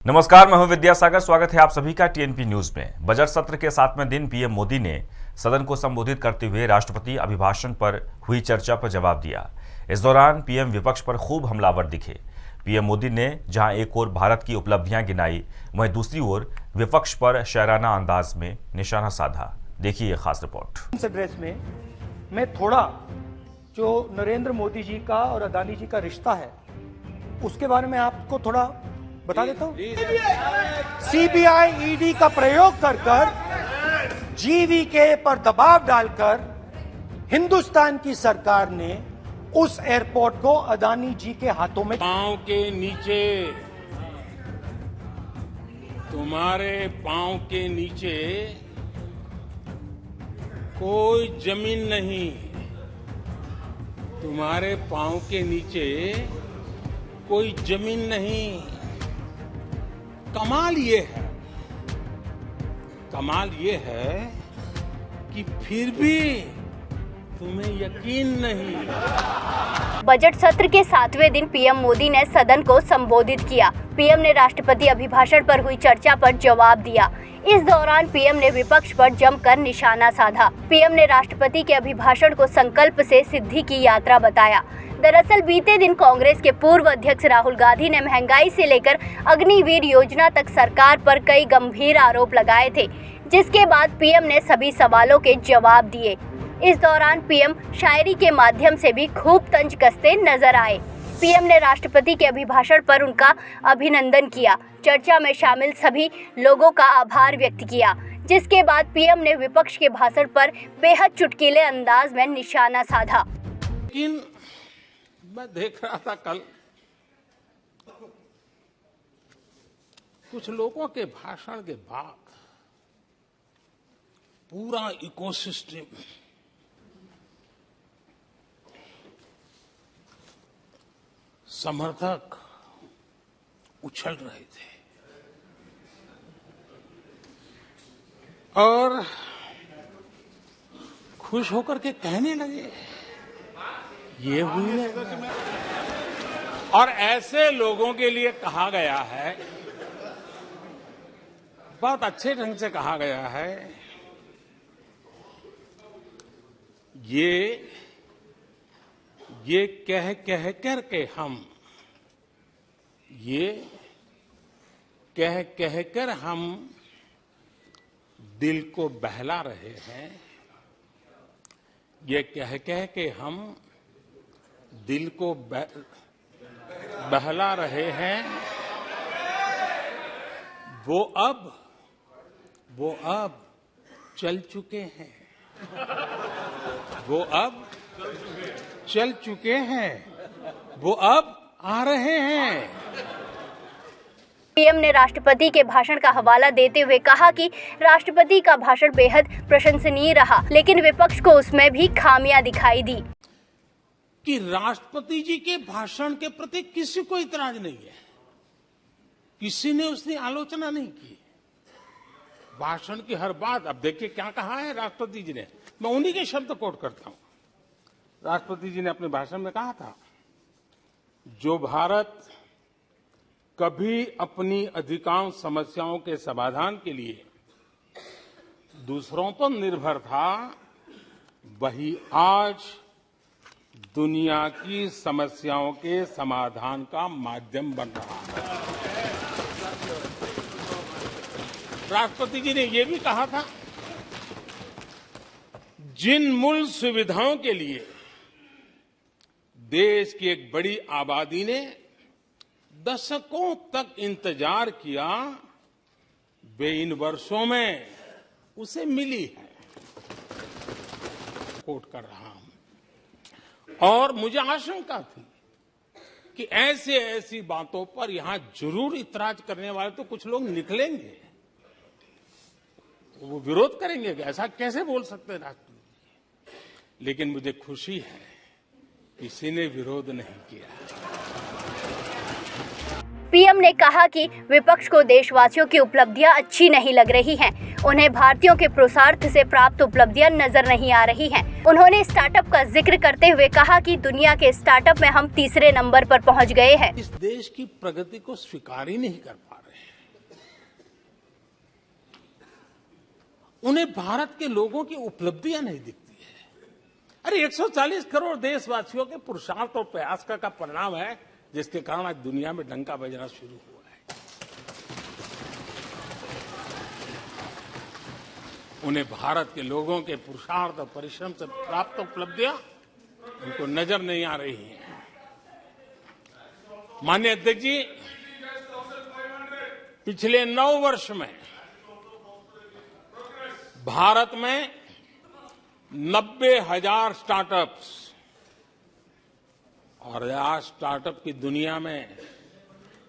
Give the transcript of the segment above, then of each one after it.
नमस्कार, मैं हूं विद्यासागर। स्वागत है आप सभी का टीएनपी न्यूज में। बजट सत्र के 7वें दिन पीएम मोदी ने सदन को संबोधित करते हुए राष्ट्रपति अभिभाषण पर हुई चर्चा पर जवाब दिया। इस दौरान पीएम विपक्ष पर खूब हमलावर दिखे। पीएम मोदी ने जहां एक ओर भारत की उपलब्धियां गिनाई, वहीं दूसरी ओर विपक्ष पर शायराना अंदाज में निशाना साधा। देखिए ये खास रिपोर्ट। इस एड्रेस में मैं थोड़ा जो नरेंद्र मोदी जी का और अदानी जी का रिश्ता है उसके बारे में आपको थोड़ा बता देता हूं। सीबीआई ईडी का प्रयोग कर जीवीके पर दबाव डालकर हिंदुस्तान की सरकार ने उस एयरपोर्ट को अदानी जी के हाथों में पांव के नीचे, तुम्हारे पांव के नीचे कोई जमीन नहीं। तुम्हारे पांव के नीचे कोई जमीन नहीं। कमाल ये है कि फिर भी तुम्हें यकीन नहीं। बजट सत्र के 7वें दिन पीएम मोदी ने सदन को संबोधित किया। पीएम ने राष्ट्रपति अभिभाषण पर हुई चर्चा पर जवाब दिया। इस दौरान पीएम ने विपक्ष पर जमकर निशाना साधा। पीएम ने राष्ट्रपति के अभिभाषण को संकल्प से सिद्धि की यात्रा बताया। दरअसल बीते दिन कांग्रेस के पूर्व अध्यक्ष राहुल गांधी ने महंगाई से लेकर अग्निवीर योजना तक सरकार पर कई गंभीर आरोप लगाए थे, जिसके बाद पीएम ने सभी सवालों के जवाब दिए। इस दौरान पीएम शायरी के माध्यम से भी खूब तंज कसते नजर आए। पीएम ने राष्ट्रपति के अभिभाषण पर उनका अभिनंदन किया। चर्चा में शामिल सभी लोगों का आभार व्यक्त किया, जिसके बाद पीएम ने विपक्ष के भाषण पर बेहद चुटकीले अंदाज में निशाना साधा। लेकिन मैं देख रहा था कल कुछ लोगों के भाषण के बाद पूरा इकोसिस्टम समर्थक उछल रहे थे और खुश होकर के कहने लगे ये हुई है। और ऐसे लोगों के लिए कहा गया है, बहुत अच्छे ढंग से कहा गया है, ये कह कर के हम, ये कह कर हम दिल को बहला रहे हैं। ये कह के हम दिल को बहला रहे हैं। वो अब चल चुके हैं। वो अब चल चुके हैं। वो अब आ रहे हैं। पीएम ने राष्ट्रपति के भाषण का हवाला देते हुए कहा कि राष्ट्रपति का भाषण बेहद प्रशंसनीय रहा, लेकिन विपक्ष को उसमें भी खामियां दिखाई दी। कि राष्ट्रपति जी के भाषण के प्रति किसी को इतराज नहीं है, किसी ने उसकी आलोचना नहीं की। भाषण की हर बात, अब देखिए क्या कहा है राष्ट्रपति जी ने, मैं उन्हीं के शब्द कोट करता हूं। राष्ट्रपति जी ने अपने भाषण में कहा था, जो भारत कभी अपनी अधिकांश समस्याओं के समाधान के लिए दूसरों पर निर्भर था, वही आज दुनिया की समस्याओं के समाधान का माध्यम बन रहा है। राष्ट्रपति जी ने यह भी कहा था, जिन मूल सुविधाओं के लिए देश की एक बड़ी आबादी ने दशकों तक इंतजार किया, वे इन वर्षों में उसे मिली है। कोट कर रहा हूं। और मुझे आशंका थी कि ऐसी बातों पर यहां जरूर इतराज करने वाले तो कुछ लोग निकलेंगे, वो विरोध करेंगे कि ऐसा कैसे बोल सकते हैं राष्ट्रपति। लेकिन मुझे खुशी है, किसी ने विरोध नहीं किया। पीएम ने कहा कि विपक्ष को देशवासियों की उपलब्धियां अच्छी नहीं लग रही हैं। उन्हें भारतीयों के पुरुषार्थ से प्राप्त उपलब्धियां नजर नहीं आ रही हैं। उन्होंने स्टार्टअप का जिक्र करते हुए कहा कि दुनिया के स्टार्टअप में हम तीसरे नंबर पर पहुंच गए हैं। इस देश की प्रगति को स्वीकार ही नहीं कर पा रहे हैं। उन्हें भारत के लोगों की उपलब्धियां नहीं दिखती है। अरे 140 करोड़ देशवासियों के पुरुषार्थ और प्रयास का परिणाम है, जिसके कारण आज दुनिया में डंका बजना शुरू हुआ है। उन्हें भारत के लोगों के पुरुषार्थ और परिश्रम से प्राप्त उपलब्धियां उनको नजर नहीं आ रही हैं। माननीय अध्यक्ष जी, पिछले 9 वर्ष में भारत में 90,000 स्टार्टअप्स, और आज स्टार्टअप की दुनिया में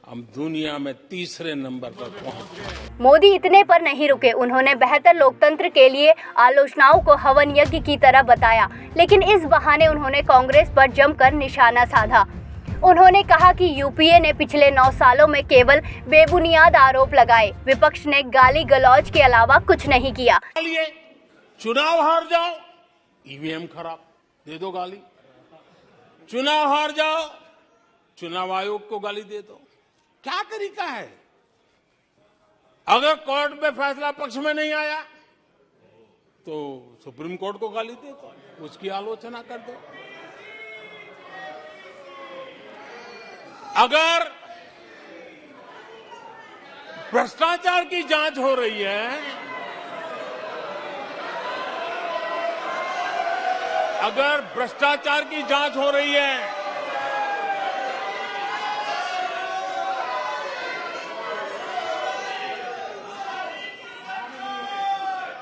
हम दुनिया में तीसरे नंबर पर पहुंच गए। मोदी इतने पर नहीं रुके। उन्होंने बेहतर लोकतंत्र के लिए आलोचनाओं को हवन यज्ञ की तरह बताया, लेकिन इस बहाने उन्होंने कांग्रेस पर जमकर निशाना साधा। उन्होंने कहा कि यूपीए ने पिछले 9 सालों में केवल बेबुनियाद आरोप लगाए। विपक्ष ने गाली गलौज के अलावा कुछ नहीं किया। चुनाव हार जाओ, ईवीएम खराब, दे दो गाली। चुनाव हार जाओ, चुनाव आयोग को गाली दे दो। क्या तरीका है? अगर कोर्ट में फैसला पक्ष में नहीं आया तो सुप्रीम कोर्ट को गाली दे दो, उसकी आलोचना कर दो। अगर भ्रष्टाचार की जांच हो रही है, अगर भ्रष्टाचार की जांच हो रही है,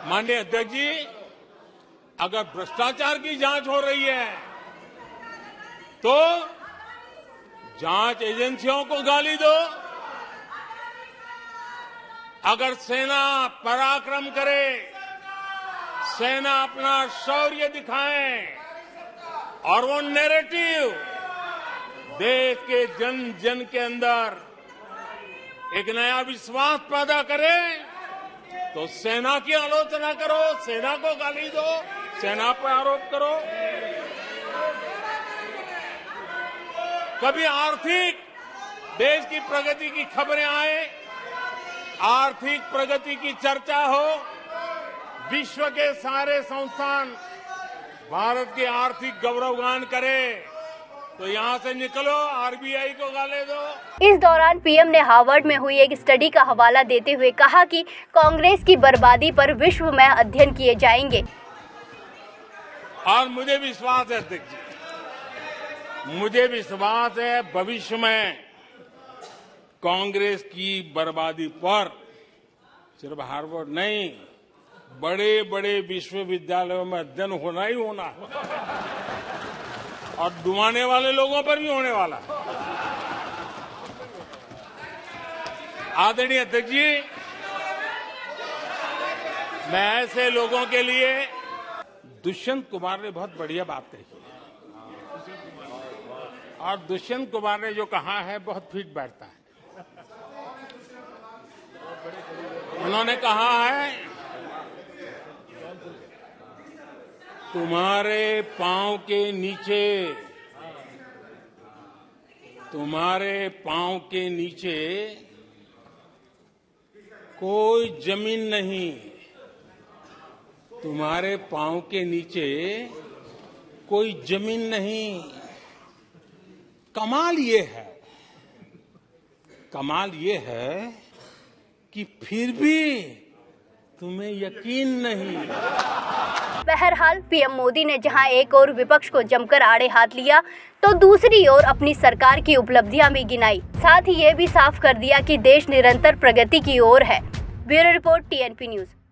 माननीय अध्यक्ष जी, अगर भ्रष्टाचार की जांच हो रही है तो जांच एजेंसियों को गाली दो। अगर सेना पराक्रम करे, सेना अपना शौर्य दिखाए और वो नैरेटिव देश के जन जन के अंदर एक नया विश्वास पैदा करे, तो सेना की आलोचना करो, सेना को गाली दो, सेना पर आरोप करो। कभी आर्थिक देश की प्रगति की खबरें आए, आर्थिक प्रगति की चर्चा हो, विश्व के सारे संस्थान भारत के आर्थिक गौरवगान करे, तो यहां से निकलो, आरबीआई को गाली दो। इस दौरान पीएम ने हार्वर्ड में हुई एक स्टडी का हवाला देते हुए कहा कि कांग्रेस की बर्बादी पर विश्व में अध्ययन किए जाएंगे। और मुझे विश्वास है अध्यक्ष जी, मुझे विश्वास है भविष्य में कांग्रेस की बर्बादी पर सिर्फ हार्वर्ड नहीं, बड़े बड़े विश्वविद्यालयों में अध्ययन होना ही होना है, और डुबाने वाले लोगों पर भी होने वाला है। आदरणीय अध्यक्ष जी, मैं ऐसे लोगों के लिए, दुष्यंत कुमार ने बहुत बढ़िया बात कही है, और दुष्यंत कुमार ने जो कहा है बहुत फिट बैठता है। उन्होंने कहा है, तुम्हारे पांव के नीचे, तुम्हारे पांव के नीचे कोई जमीन नहीं, तुम्हारे पांव के नीचे कोई जमीन नहीं। कमाल ये है, कमाल ये है कि फिर भी तुम्हें यकीन नहीं। बहरहाल पीएम मोदी ने जहां एक ओर विपक्ष को जमकर आड़े हाथ लिया, तो दूसरी ओर अपनी सरकार की उपलब्धियां भी गिनाई। साथ ही ये भी साफ कर दिया कि देश निरंतर प्रगति की ओर है। Bureau report, TNP news.